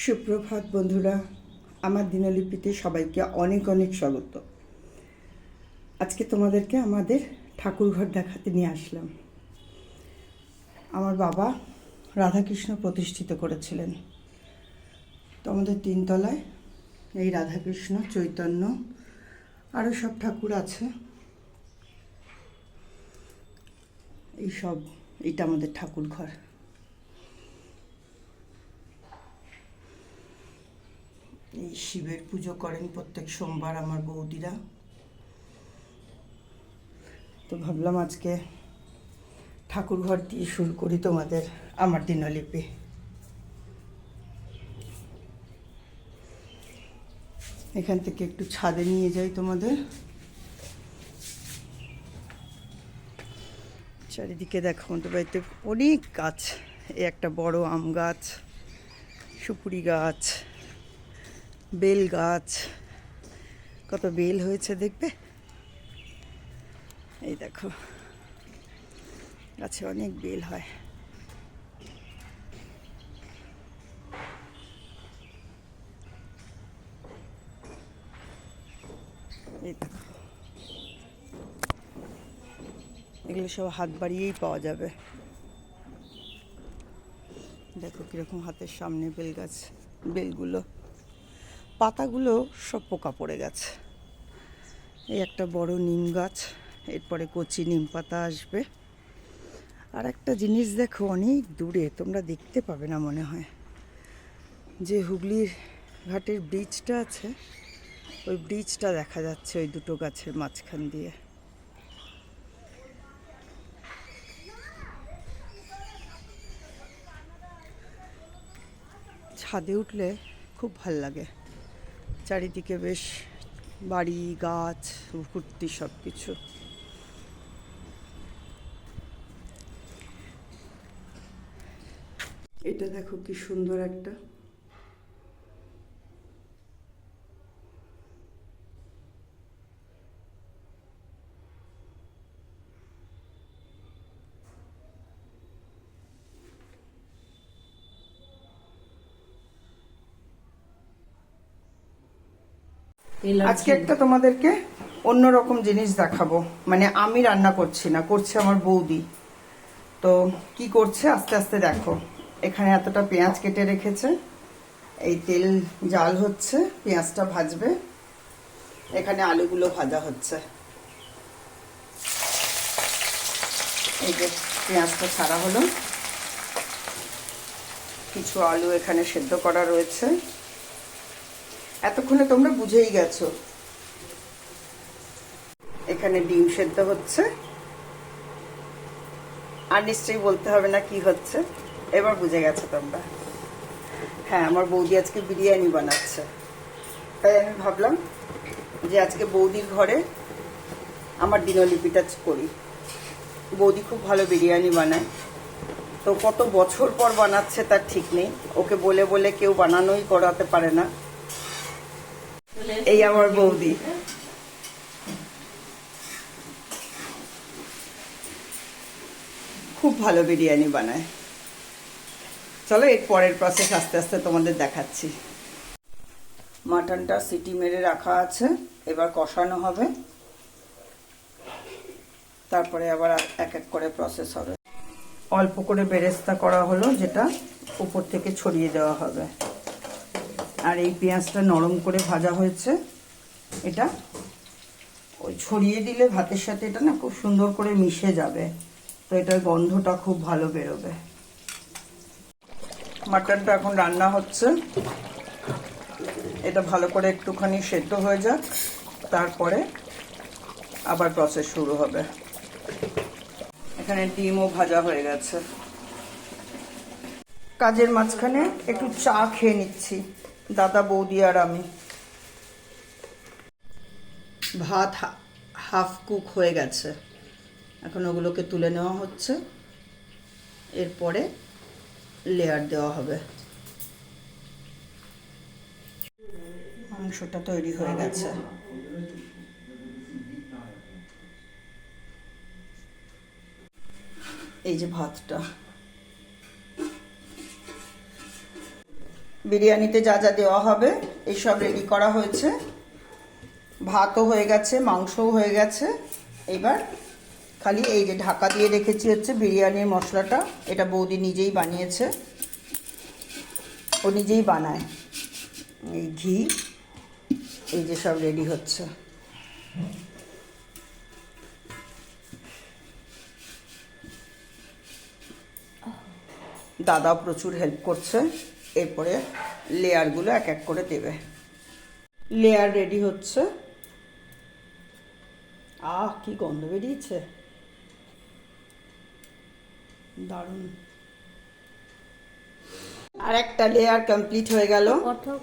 সুপ্রভাত বন্ধুরা, আমার দিনলিপিতে সবাইকে অনেক অনেক স্বাগত। আজকে তোমাদেরকে আমাদের ঠাকুরঘর দেখাতে নিয়ে আসলাম। আমার বাবা রাধাকৃষ্ণ প্রতিষ্ঠিত করেছিলেন। তো আমাদের তিনতলায় এই রাধাকৃষ্ণ, চৈতন্য আরও সব ঠাকুর আছে। এইটা আমাদের ঠাকুরঘর। এই শিবের পুজো করেন প্রত্যেক সোমবার আমার বৌদিরা। তো ভাবলাম আজকে ঠাকুরঘর দিয়ে শুরু করি তোমাদের আমার দিনলিপি। এখান থেকে একটু ছাদে নিয়ে যাই তোমাদের। চারিদিকে দেখো, আমাদের বাড়িতে অনেক গাছ। এই একটা বড় আম গাছ, সুপুরি গাছ, বেল গাছ, কত বেল হয়েছে দেখবে। এই দেখো, গাছে অনেক বেল হয়। এই দেখো, এগুলো সব হাত বাড়িয়েই পাওয়া যাবে। দেখো কীরকম হাতের সামনে বেল গাছ। বেলগুলো, পাতাগুলো সব পোকা পড়ে গেছে। এই একটা বড় নিম গাছ, এরপরে কচি নিম পাতা আসবে। আর একটা জিনিস দেখো, অনেক দূরে, তোমরা দেখতে পাবে না মনে হয়, যে হুগলির ঘাটের ব্রিজটা আছে, ওই ব্রিজটা দেখা যাচ্ছে ওই দুটো গাছের মাঝখান দিয়ে। ছাদে উঠলে খুব ভাল লাগে। চারিদিকে বেশ বাড়ি, গাছ, ভর্তি সব কিছু। এটা দেখো কি সুন্দর একটা। আজকে একটা তোমাদেরকে অন্যরকম জিনিস দেখাবো। মানে আমি রান্না করছি না, করছে আমার বৌদি। তো কি করছে আস্তে আস্তে দেখো। এখানে এতটা পেঁয়াজ কেটে রেখেছে, এই তেল জাল হচ্ছে, পেঁয়াজটা ভাজবে। এখানে আলুগুলো ভাজা হচ্ছে। এই যে পেঁয়াজটা ছাড়া হলো, কিছু আলু এখানে সেদ্ধ করা রয়েছে। এতক্ষণে তোমরা বুঝেই গেছো। এখানে ডিম সেদ্ধ হচ্ছে, আর নিশ্চয়ই বলতে হবে না কি হচ্ছে, এবার বুঝে গেছো তোমরা। হ্যাঁ, আমার বৌদি আজকে বিরিয়ানি বানাচ্ছে। তাই আমি ভাবলাম যে আজকে বৌদির ঘরে আমার দিনলিপিটা করি। বৌদি খুব ভালো বিরিয়ানি বানায়। তো কত বছর পর বানাচ্ছে তার ঠিক নেই, ওকে বলে বলে কেউ বানানোই করাতে পারে না। এই আমার বৌদি। খুব ভালো বিরিয়ানি বানায়। চলো এর পরের প্রসেস আস্তে আস্তে তোমাদের দেখাচ্ছি। মাটনটা সিটি মেরে রাখা আছে, এবার কষানো হবে, তারপরে আবার এক এক করে প্রসেস হবে। অল্প করে বেরেস্তা করা হলো, যেটা উপর থেকে ছড়িয়ে দেওয়া হবে। আর এই পেঁয়াজটা নরম করে ভাজা হয়েছে, এটা ওই ছড়িয়ে দিলে ভাতের সাথে এটা না খুব সুন্দর করে মিশে যাবে। তো এটার গন্ধটা খুব ভালো বেরোবে। মাটনটা এখন রান্না হচ্ছে, এটা ভালো করে একটুখানি সেদ্ধ হয়ে যাক, তারপরে আবার প্রসেস শুরু হবে। এখানে ডিমও ভাজা হয়ে গেছে। কাজের মাঝখানে একটু চা খেয়ে নিচ্ছি, দাদা, বৌদি আর আমি। ভাত হাফ কুক হয়ে গেছে, এখন ওগুলোকে তুলে নেওয়া হচ্ছে, এরপরে লেয়ার দেওয়া হবে। মাংসটা তৈরি হয়ে গেছে। এই যে ভাতটা, বিরিয়ানিতে যা যা দেওয়া হবে এইসব রেডি করা হয়েছে। ভাতও হয়ে গেছে, মাংসও হয়ে গেছে। এবার খালি এই যে ঢাকা দিয়ে রেখেছি হচ্ছে বিরিয়ানির মশলাটা, এটা বৌদি নিজেই বানিয়েছে, ও নিজেই বানায়। এই ঘি, এই যে সব রেডি হচ্ছে। দাদাও প্রচুর হেল্প করছে। এরপরে লেয়ারগুলো এক এক করে দেবে। লেয়ার রেডি হচ্ছে। কি গন্ধ বেরিয়েছে, দারুণ। আর একটা লেয়ার কমপ্লিট হয়ে গেল।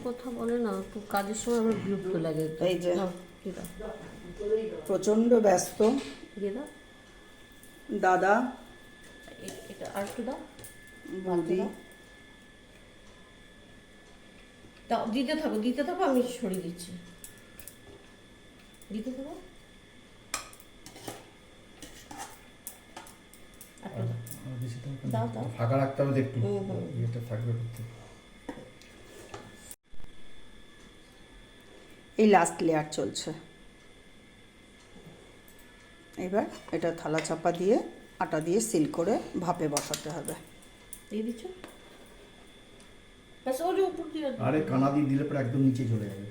কথা বলে না, তো কাজের সময় আমার বিরক্ত লাগে। এই যে প্রচন্ড ব্যস্ত দাদা, এটা আর একটু দাও, বৌদি দাও, দিতে থাকো, আমি সরিয়ে দিচ্ছি, দিতে থাকো। ফাঁকা রাখতে হবে একটু, এটা থাকবে। এই লাস্ট লেয়ার চলছে। এবার এটা থালা চাপা দিয়ে আটা দিয়ে সিল করে ভাপে বসাতে হবে। দিয়ে দিচ্ছ? আরে কানা দিয়ে দিলে পরে একদম নিচে চলে যাবে।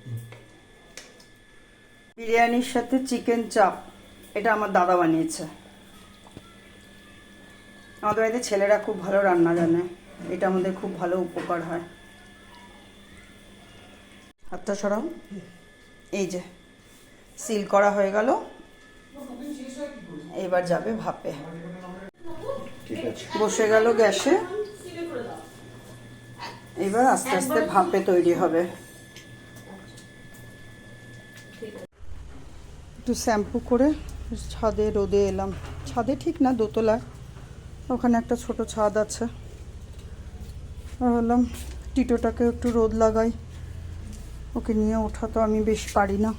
বিরিয়ানির সাথে চিকেন চাপ, এটা আমার দাদা বানিয়েছে। আমাদের বাড়িতে ছেলেরা খুব ভালো রান্না জানে, এটা আমাদের খুব ভালো উপকার হয়। হাতটা সরাও। এই যে সিল করা হয়ে গেল, এবার যাবে ভাপে। বসে গেল গ্যাসে, এবার আস্তে আস্তে ভাপে তৈরি হবে। একটু শ্যাম্পু করে ছাদে রোদে এলাম। ছাদে ঠিক না, দোতলায়, ওখানে একটা ছোট ছাদ আছে। আর বললাম টিটোটাকে একটু রোদ লাগাই, ওকে নিয়ে ওঠা তো আমি বেশ পারি না,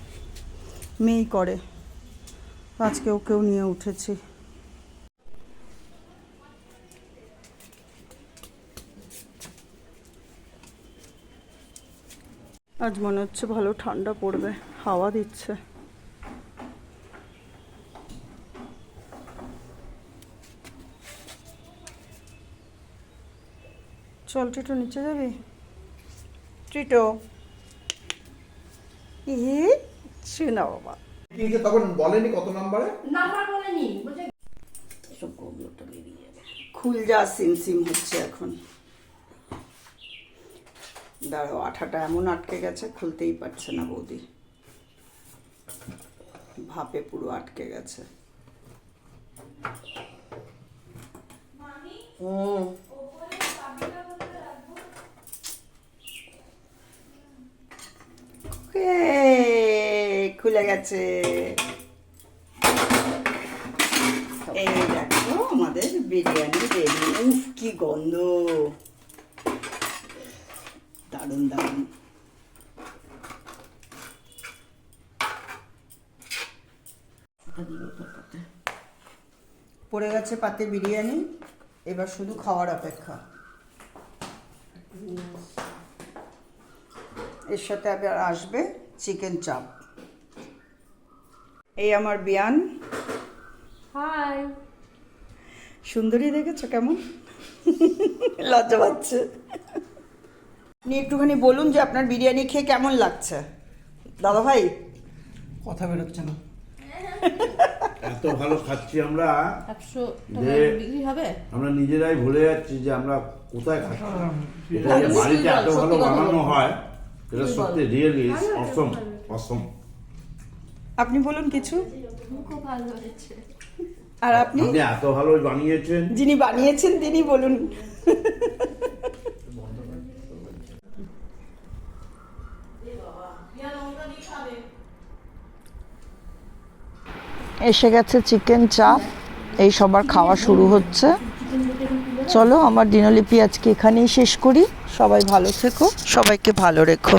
মেয়েই করে। আজকে ওকেও নিয়ে উঠেছি। আজ মনে হচ্ছে ভালো ঠান্ডা পড়বে, হাওয়া দিচ্ছে। চল টিটো, নিচে যাবি? টিটো না বাবা, তখন বলেনি কত নাম্বারে? নাম্বার বলেনি, খুল যা সিম হচ্ছে এখন। দাঁড়াও, আঠাটা এমন আটকে গেছে, খুলতেই পারছে না বৌদি, ভাপে পুরো আটকে গেছে। খুলে গেছে। এই দেখো আমাদের বিরিয়ানি রেডি। উফ কি গন্ধ, দারুণ দারুণ। পড়ে গেছে পাতে বিরিয়ানি, এবার শুধু খাওয়ার অপেক্ষা। এর সাথে আবার আসবে চিকেন চাপ। এই আমার বিয়ান। হাই সুন্দরী দেখেছো কেমন, লজ্জা পাচ্ছে। আপনি একটুখানি বলুন যে আপনার বিরিয়ানি খেয়ে কেমন লাগছে দাদা ভাই? কথা বেরোচ্ছে না, এত ভালো খাচ্ছি আমরা 100 যে টাকা বিক্রি হবে। আমরা নিজেরাই ভুলে যাচ্ছি যে আমরা কোথায় খাচ্ছি। এটা যে বাড়িতে এত ভালো বানানো হয়, এটা সত্যি রিয়েলি অসম অসম। আপনি বলুন কিছু। খুব ভালো হয়েছে। আর আপনি এত ভালো বানিয়েছেন, যিনি বানিয়েছেন তিনি বলুন। এসে গেছে চিকেন চাপ, এই সবার খাওয়া শুরু হচ্ছে। চলো আমার দিনলিপি আজকে এখানেই শেষ করি। সবাই ভালো থেকো, সবাইকে ভালো রেখো।